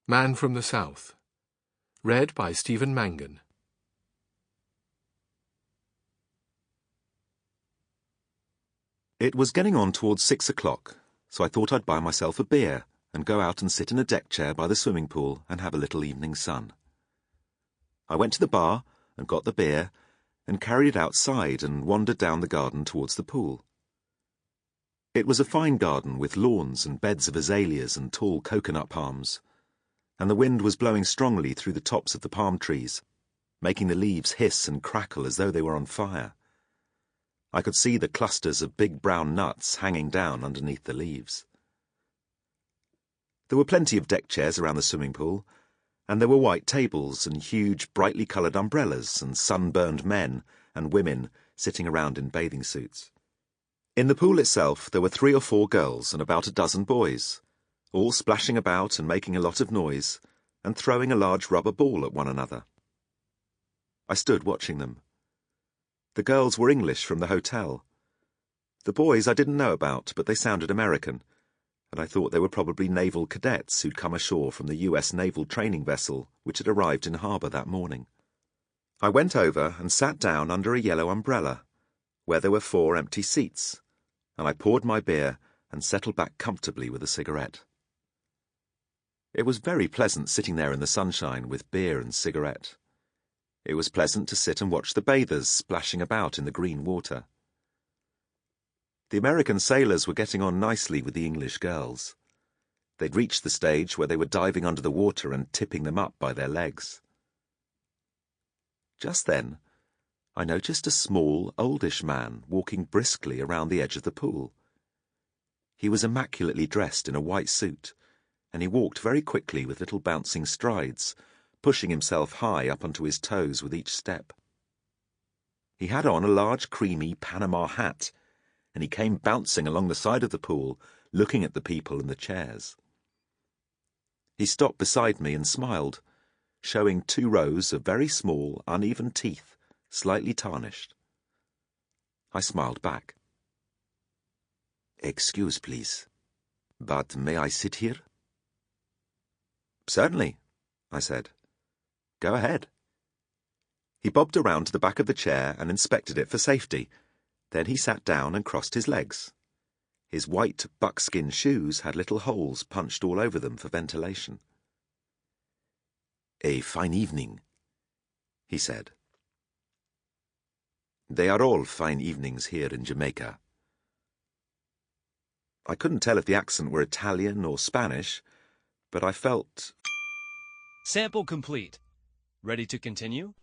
Man from the South. Read by Stephen Mangan. It was getting on towards 6 o'clock, so I thought I'd buy myself a beer and go out and sit in a deck chair by the swimming pool and have a little evening sun. I went to the bar and got the beer and carried it outside and wandered down the garden towards the pool. It was a fine garden with lawns and beds of azaleas and tall coconut palms, and the wind was blowing strongly through the tops of the palm trees, making the leaves hiss and crackle as though they were on fire. I could see the clusters of big brown nuts hanging down underneath the leaves. There were plenty of deck chairs around the swimming pool, and there were white tables and huge brightly coloured umbrellas and sunburned men and women sitting around in bathing suits. In the pool itself there were 3 or 4 girls and about a dozen boys, all splashing about and making a lot of noise, and throwing a large rubber ball at one another. I stood watching them. The girls were English from the hotel. The boys I didn't know about, but they sounded American, and I thought they were probably naval cadets who'd come ashore from the US naval training vessel which had arrived in harbour that morning. I went over and sat down under a yellow umbrella, where there were 4 empty seats, and I poured my beer and settled back comfortably with a cigarette. It was very pleasant sitting there in the sunshine with beer and cigarette. It was pleasant to sit and watch the bathers splashing about in the green water. The American sailors were getting on nicely with the English girls. They'd reached the stage where they were diving under the water and tipping them up by their legs. Just then, I noticed a small, oldish man walking briskly around the edge of the pool. He was immaculately dressed in a white suit, and he walked very quickly with little bouncing strides, pushing himself high up onto his toes with each step. He had on a large creamy Panama hat, and he came bouncing along the side of the pool, looking at the people and the chairs. He stopped beside me and smiled, showing 2 rows of very small, uneven teeth, slightly tarnished. I smiled back. "Excuse, please, but may I sit here?" "Certainly," I said. "Go ahead." He bobbed around to the back of the chair and inspected it for safety. Then he sat down and crossed his legs. His white buckskin shoes had little holes punched all over them for ventilation. "A fine evening," he said. "They are all fine evenings here in Jamaica." I couldn't tell if the accent were Italian or Spanish, but I felt... Sample complete. Ready to continue?